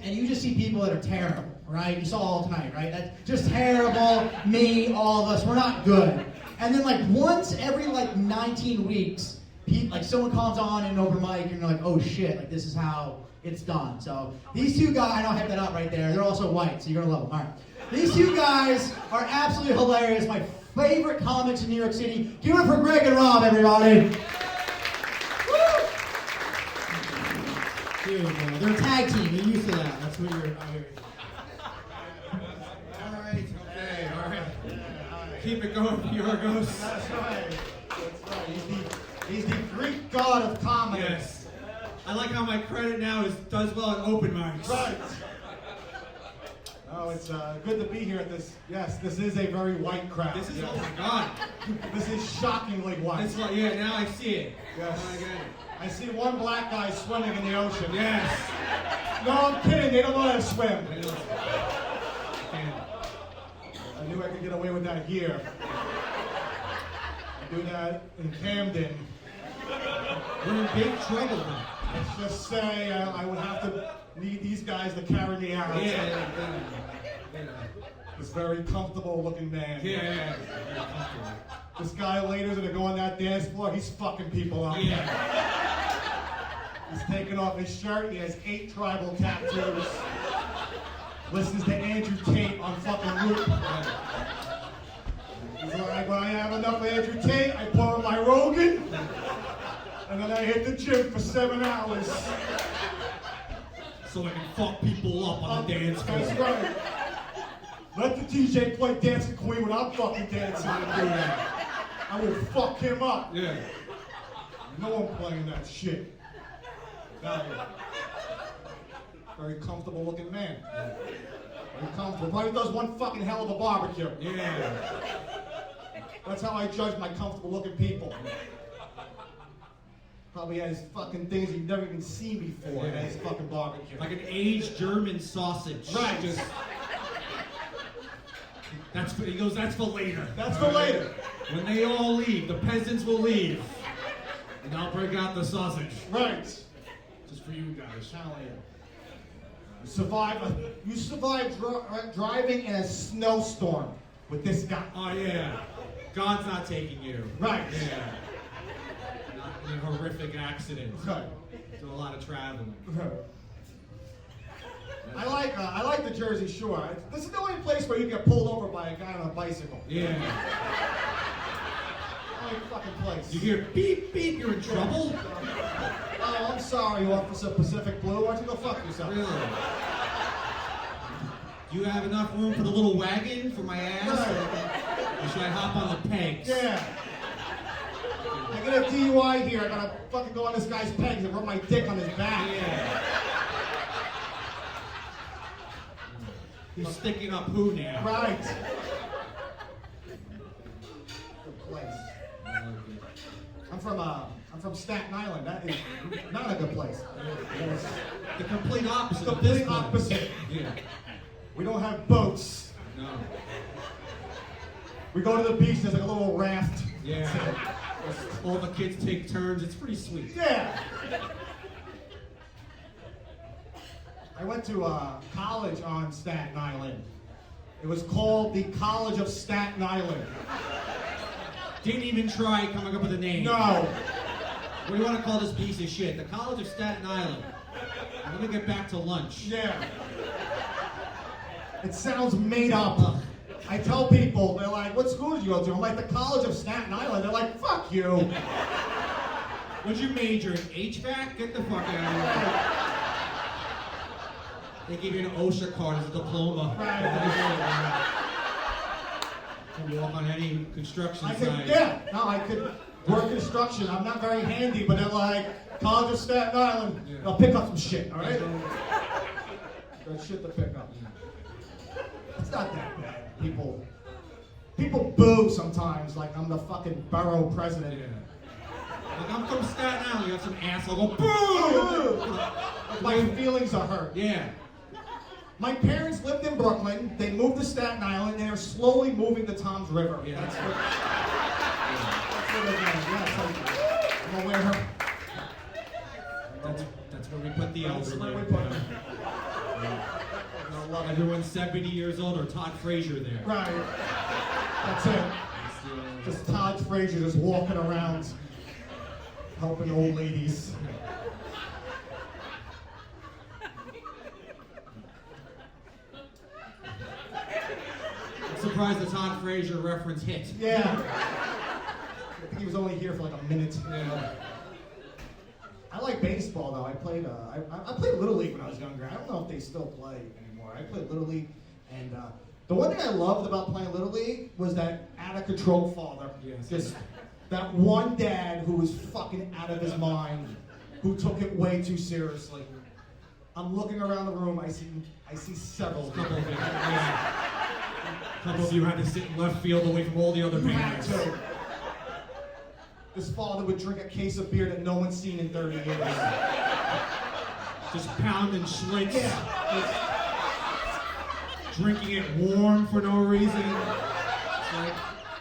and you just see people that are terrible, right? You saw all tonight, right? That's just terrible. Me, all of us, we're not good. And then like once every like 19 weeks, like someone comes on in an open mic and you're like, oh shit, like this is how it's done. So these two guys, I know I have that up right there. They're also white, so you're gonna love them. All right. These two guys are absolutely hilarious. My favorite comics in New York City. Give it up for Greg and Rob, everybody. Woo! Beautiful. They're a tag team. You're used to that. That's what you're. All right. Okay. All right. Keep it going, Yorgos. That's right. That's right. He's the Greek god of comedy. Yes. I like how my credit now does well at open mics. Right. Oh, it's good to be here at this. Yes, this is a very white crowd. This is, yes. oh my God. This is shockingly white. This one, yeah, now I see it. Yes. Now I get it. I see one black guy swimming in the ocean. Yes. No, I'm kidding. They don't know how to swim. I know. I knew I could get away with that here. I do that in Camden. We're in big trouble now. Let's just say I would have to need these guys to carry me out. Yeah. This very comfortable looking man. Yeah. This guy later's gonna go on that dance floor, he's fucking people up. Yeah. He's taking off his shirt, he has 8 tribal tattoos. Listens to Andrew Tate on fucking loop. He's like, when I have enough of Andrew Tate, I put on my Rogan, and then I hit the gym for 7 hours. So I can fuck people up on the dance floor. That's right. Let the DJ play Dancing Queen when I'm fucking dancing and do that. I will fuck him up. Yeah. No one playing that shit. Very comfortable looking man. Very comfortable. Probably does one fucking hell of a barbecue. Yeah. That's how I judge my comfortable looking people. Probably has fucking things you've never even seen before at his fucking barbecue. Like an aged German sausage. Right. Just, he goes, that's for later. That's for later. When they all leave, the peasants will leave. And I'll break out the sausage. Right. Just for you guys. Hell yeah. You survived driving in a snowstorm with this guy. Oh yeah. God's not taking you. Right. Yeah. Not in a horrific accident. Right. Do a lot of traveling. I like the Jersey Shore. This is the only place where you get pulled over by a guy on a bicycle. Yeah. Only fucking place. You hear beep beep, you're in trouble? Oh, I'm sorry, Officer Pacific Blue. Why don't you go fuck yourself? Really? Do you have enough room for the little wagon for my ass? Right. Or should I hop on the pegs? Yeah. I get a DUI here. I gotta fucking go on this guy's pegs and rub my dick on his back. Yeah. He's sticking up who now? Right. Good place. I'm from Staten Island. That is not a good place. It's The complete opposite. the of this complete place. opposite. Yeah. We don't have boats. No. We go to the beach. There's like a little raft. Yeah. All the kids take turns. It's pretty sweet. Yeah. I went to college on Staten Island. It was called the College of Staten Island. Didn't even try coming up with a name. No. What do you want to call this piece of shit? The College of Staten Island. Let me get back to lunch. Yeah. It sounds made up. I tell people, they're like, what school did you go to? I'm like, the College of Staten Island. They're like, fuck you. What'd you major in? HVAC? Get the fuck out of here. They give you an OSHA card as a diploma. Right. Can walk on any construction I site. could work construction. I'm not very handy, but they're like, College of Staten Island. I'll pick up some shit, all right? Got shit to pick up. It's not that bad. People boo sometimes, like I'm the fucking borough president. Yeah. Like, I'm from Staten Island. You have some asshole go, boo! My feelings are hurt. Yeah. My parents lived in Brooklyn. They moved to Staten Island, and they're slowly moving to Tom's River. Yeah. That's what they're doing. Yeah, so I'm aware. That's where we put the That's elderly. where we put them. Yeah. I love it. Everyone's 70 years old or Todd Frazier there. Right. That's it. Just Todd Frazier just walking around helping old ladies. I'm surprised the Todd Frazier reference hit. Yeah. I think he was only here for like a minute. Yeah. I like baseball though. I played Little League when I was younger. I don't know if they still play anymore. I played Little League, and the one thing I loved about playing Little League was that out of control father. Yes. Just that one dad who was fucking out of his mind, who took it way too seriously. I'm looking around the room. I see several. Couple of you, yeah. Couple of you had to sit in left field away from all the other You had parents. to. This father would drink a case of beer that no one's seen in 30 years. Just pounding Schlitz. Yeah. Drinking it warm for no reason. It's like,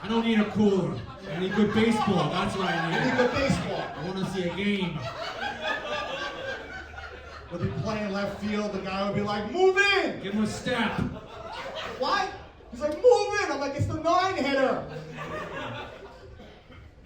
I don't need a cooler. I need good baseball. That's what I I need need. good baseball. I want to see a game. We'd be playing left field, the guy would be like, move in! Give him a step. What? He's like, move in! I'm like, it's the 9-hitter!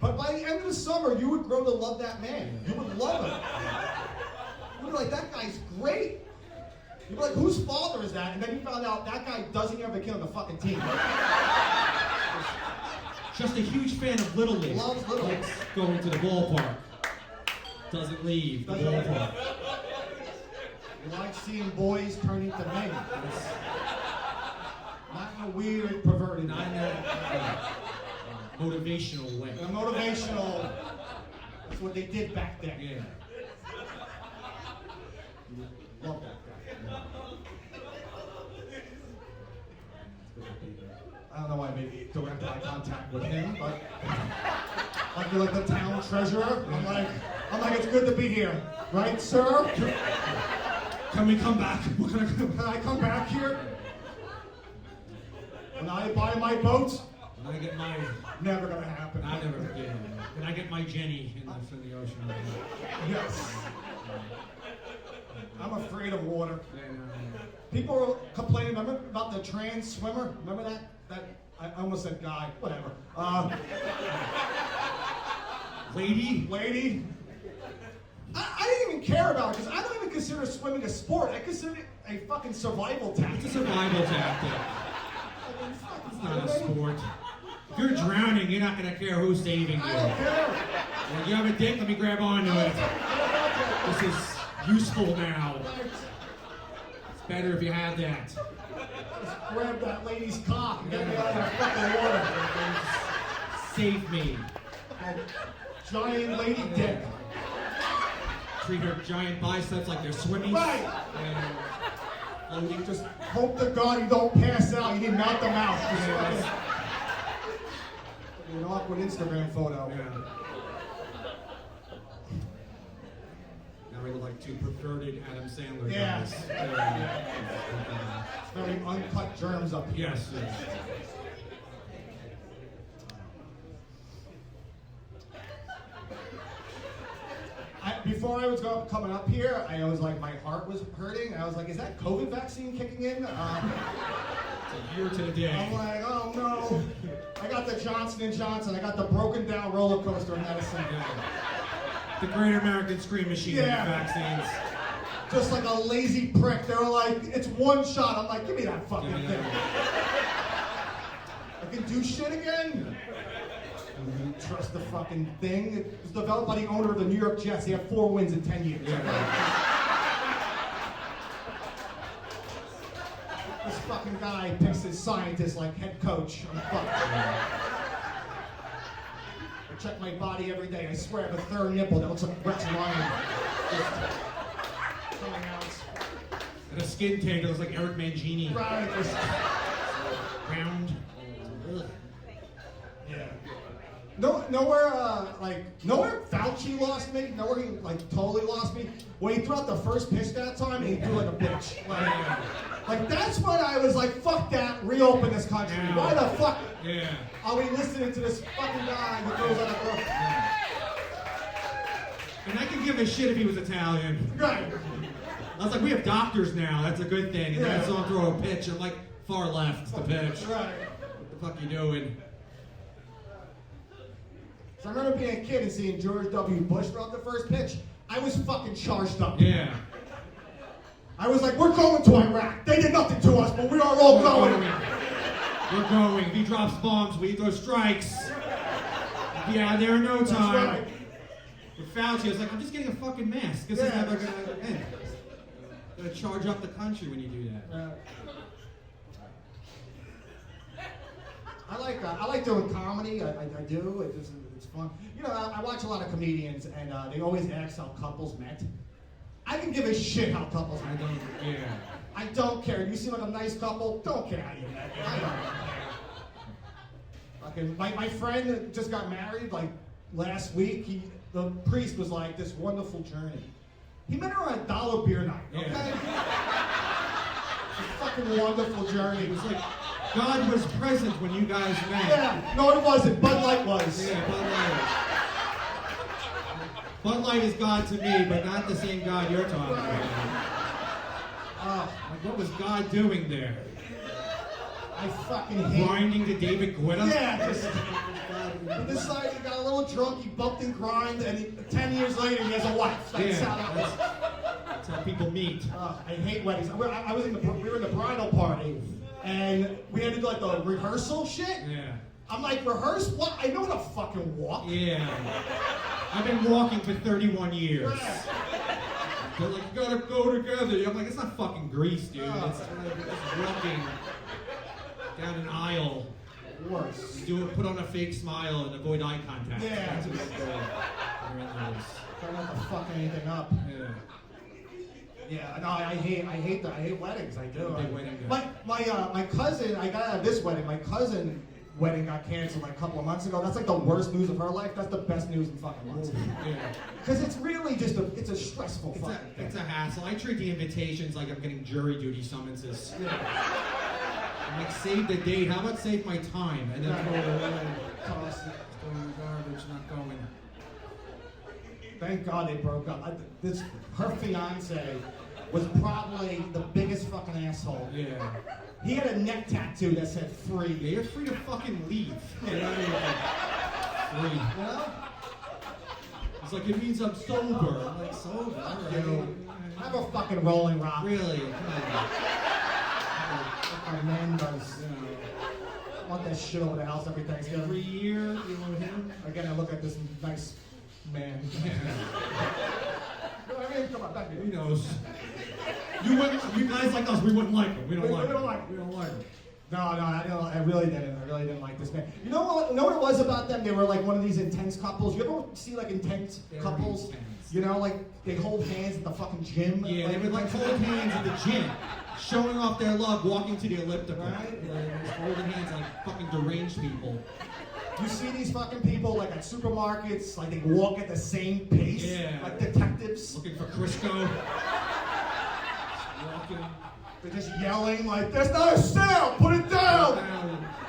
But by the end of the summer, you would grow to love that man. You would love him. You'd be like, that guy's great. You'd be like, whose father is that? And then you found out that guy doesn't even have a kid on the fucking team. Just a huge fan of Little League. Loves Little League. Likes going to the ballpark. Doesn't leave the Doesn't- ballpark. You like seeing boys turn into men. Not in a weird, perverted Not in way. a motivational way. In a motivational, that's what they did back then. Yeah. Love that guy. I don't know why I made direct eye contact with him, but like you're like the town treasurer. I'm like, it's good to be here, right, sir? Can we come back? What can I Can I come back here? When I buy my boat, When I get my, never gonna happen. I never forget. When I get my Jenny in the ocean. Yes. I'm afraid of water. Then, People were complaining, remember about the trans swimmer? Remember that? I almost said guy, whatever. lady. Lady. I didn't even care about it because I don't even consider swimming a sport. I consider it a fucking survival It's a tactic. survival tactic. It's not a sport. If you're drowning, you're not gonna care who's saving you. I don't care. Like, you have a dick, let me grab onto it. This is useful now. It's better if you have that. Just grab that lady's cock and get me out of that fucking water. Save me. That giant lady dick. Treat her giant biceps like they're swimming. Right. And You just hope to God you don't pass out. You need mouth to mouth. Just fucking- an awkward Instagram photo. Now we look like two perverted Adam Sandler Yeah. guys. Very uncut germs up here. Yes, yes. Before I was coming up here, I was like, my heart was hurting. I was like, is that COVID vaccine kicking in? It's a year to the day. I'm like, oh no. I got the Johnson & Johnson. I got the broken down roller coaster medicine. The Great American Scream Machine Yeah. vaccines. Just like a lazy prick. They were like, it's one shot. I'm like, give me that fucking Give me thing. that. I can do shit again? I don't trust the fucking thing. It was developed by the owner of the New York Jets. They have 4 wins in 10 years. This fucking guy picks his scientist like head coach. I'm fucked. I check my body every day. I swear I have a third nipple that looks like Rex Ryan. Just coming out. And a skin tank that looks like Eric Mangini. Right. Just, Round. yeah. Nowhere Fauci lost me. Nowhere he like totally lost me. When he threw out the first pitch that time, he threw like a bitch. Like that's when I was like, fuck that, reopen this country. Yeah. Why the fuck Yeah. are we listening to this fucking guy who throws out a girl? And I can didn't give a shit if he was Italian. Right. I was like, we have doctors now. That's a good thing. And then I Yeah. saw him throw a pitch. I'm like, far left, the pitch. Right. What the fuck you doing? So I remember being a kid and seeing George W. Bush throw out the first pitch. I was fucking charged up. Yeah. I was like, we're going to Iraq. They did nothing to us, but we are all going. We're going. If he drops bombs, we throw strikes. We'll be out there in no That's time. right. With Fauci, I was like, I'm just getting a fucking mask. This is Yeah. never gonna end. Gonna charge up the country when you do that. I like doing comedy. I do. It's fun. You know, I watch a lot of comedians, and they always ask how couples met. I can give a shit how couples I met. don't, yeah. I don't care. You seem like a nice couple. Don't care how you met. I don't care. Okay, my friend that just got married like last week. The priest was like this wonderful journey. He met her on a dollar beer night. Okay. Yeah. A fucking wonderful journey. It was like God was present when you guys met. Yeah, no, it wasn't. Bud Light was. Yeah, Bud Light. Bud Light is God to me, but not the same God you're talking about. Like, what was God doing there? I fucking hate. Grinding to David Guetta? Yeah, just. He decided he got a little drunk, he bumped and grind, and 10 years later he has a wife. That's how that was. That's how people meet. I hate weddings. We were in the bridal party, and we had to do like the rehearsal shit. Yeah. I'm like, rehearse what? I know how to fucking walk. Yeah. I've been walking for 31 years. Yeah. They're like, you gotta go together. I'm like, it's not fucking Grease, dude. No. It's walking down an aisle. Worse. You do it, put on a fake smile and avoid eye contact. Yeah. That's what it's doing. You're in those. Don't have to fuck anything up. Yeah. Yeah, no, I hate that. I hate weddings. I do. Big wedding guy. My cousin. I got out of this wedding. My cousin wedding got canceled like a couple of months ago. That's like the worst news of her life. That's the best news in fucking months. Yeah. Because it's really just it's a stressful fucking thing. It's a hassle. I treat the invitations like I'm getting jury duty summonses. Yeah. I'm like, save the date. How about save my time? And then Right. throw it away. Toss it. Throw it in the garbage. Not going. Thank God they broke up. Her fiance was probably the biggest fucking asshole. Yeah. He had a neck tattoo that said free. Yeah, you're free to fucking leave. Get out of here. Free. You know? It's like, it means I'm sober. I'm like, sober? All right. I have a fucking Rolling Rock. Really? Come on. My man does. I want that shit over the house every Thanksgiving. Every year, you know him? Again, I look at this nice man. You know what I mean? Come on, back Who here. knows? You guys like us, we wouldn't like him. We don't like him. We don't like him. No, I really didn't like this man. You know what it was about them? They were like one of these intense couples. You ever see like intense Very couples? intense. You know, like they hold hands at the fucking gym. Yeah, they would like hold hands at the gym, showing off their love, walking to the elliptical. Right. Like, just holding hands like fucking deranged people. You see these fucking people like at supermarkets, like they walk at the same pace, Yeah. like detectives. Looking for Crisco. Walking. They're just yelling like, "There's not a sale, put it down!"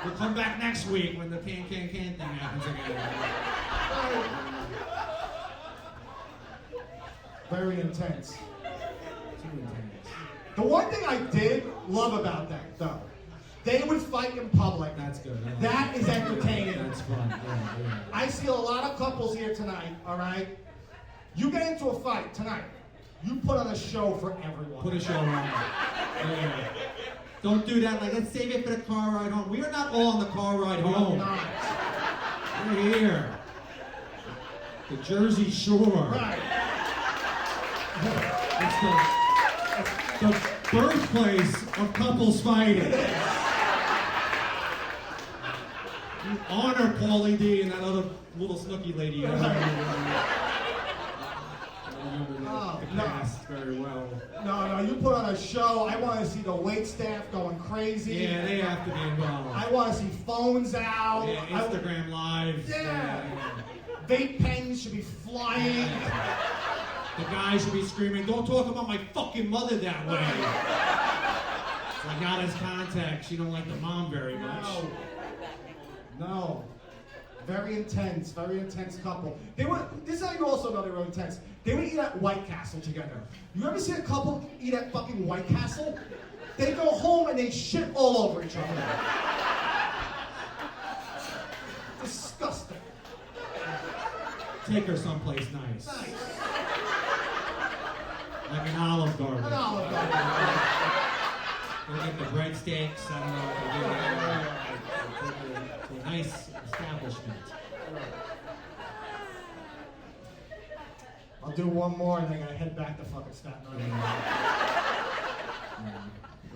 We'll come back next week when the can thing happens again. Very intense. Too intense. The one thing I did love about them, though, they would fight in public. That's good. I like That is entertaining. That's fun. Yeah. I see a lot of couples here tonight, all right? You get into a fight tonight, you put on a show for everyone. Put a show on. Yeah. Don't do that. Like, let's save it for the car ride home. We are not all on the car ride home. Not. We're here. The Jersey Shore. Right. It's the birthplace of couples fighting. You honor Paulie D and that other little snooky lady. I remember the no. cast very well. No, you put on a show. I want to see the wait staff going crazy. Yeah, they have to be involved. I want to see phones out. Yeah, Instagram Live. Yeah. Vape pens should be flying. The guy should be screaming, "Don't talk about my fucking mother that way." So I got his contact. She don't like the mom very much. No. Very intense couple. This is how you also know they were intense. They would eat at White Castle together. You ever see a couple eat at fucking White Castle? They go home and they shit all over each other. Disgusting. Take her someplace nice. Nice. Like an Olive Garden. An Olive Garden. Go get the breadsticks. I don't know what they do there. Take her to a nice establishment. I'll do one more and then I gotta head back to fucking Staten Island.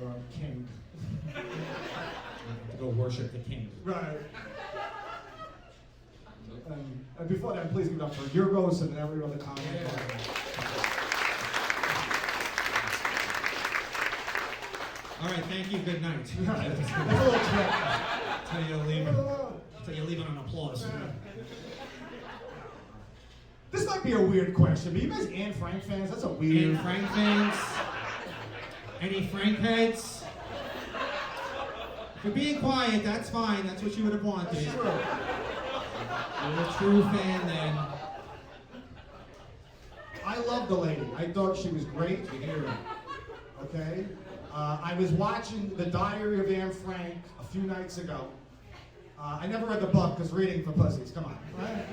Or I'm king. To go worship the king. Right. And before that, please give it up for Yorgos and every other comment. All right, thank you. Good night. That's a little trick. Till you leave it on applause. This might be a weird question, but you guys Anne Frank fans? That's a weird. Any Frank fans? Any Frank heads? If you're being quiet, that's fine. That's what you would have wanted. That's true. You're a true fan then. I love the lady. I thought she was great. Okay? I was watching The Diary of Anne Frank a few nights ago. I never read the book because reading for pussies. Come on. Right?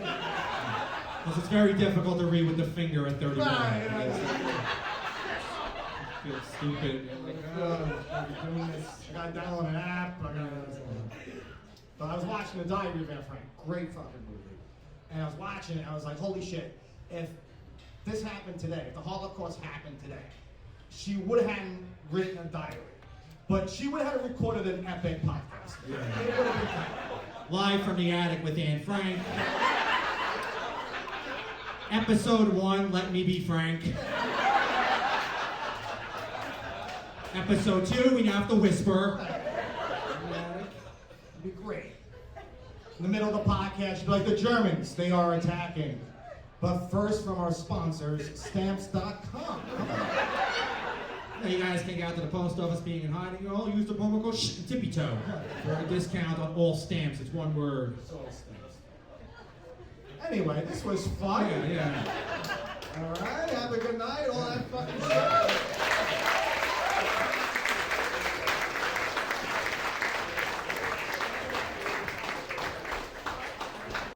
Because it's very difficult to read with the finger at 31. Right. Feel stupid. You're like, I'm doing this. I got to download an app. But I was watching The Diary of Anne Frank. Great fucking movie. And I was watching it. I was like, holy shit. If this happened today, if the Holocaust happened today, she would have written a diary. But she would have recorded an epic podcast. Yeah. It would have been fun. Live from the attic with Anne Frank. Episode 1, Let Me Be Frank. Episode 2, we now have to whisper. It'd be great. In the middle of the podcast, you'd be like, the Germans, they are attacking. But first, from our sponsors, Stamps.com. Now you guys can get out to the post office being in hiding. You all use the promo code Tippy Toe for a discount on all stamps. It's one word. It's all Stamps. Anyway, this was fun. Yeah. All right, have a good night. All that fucking shit.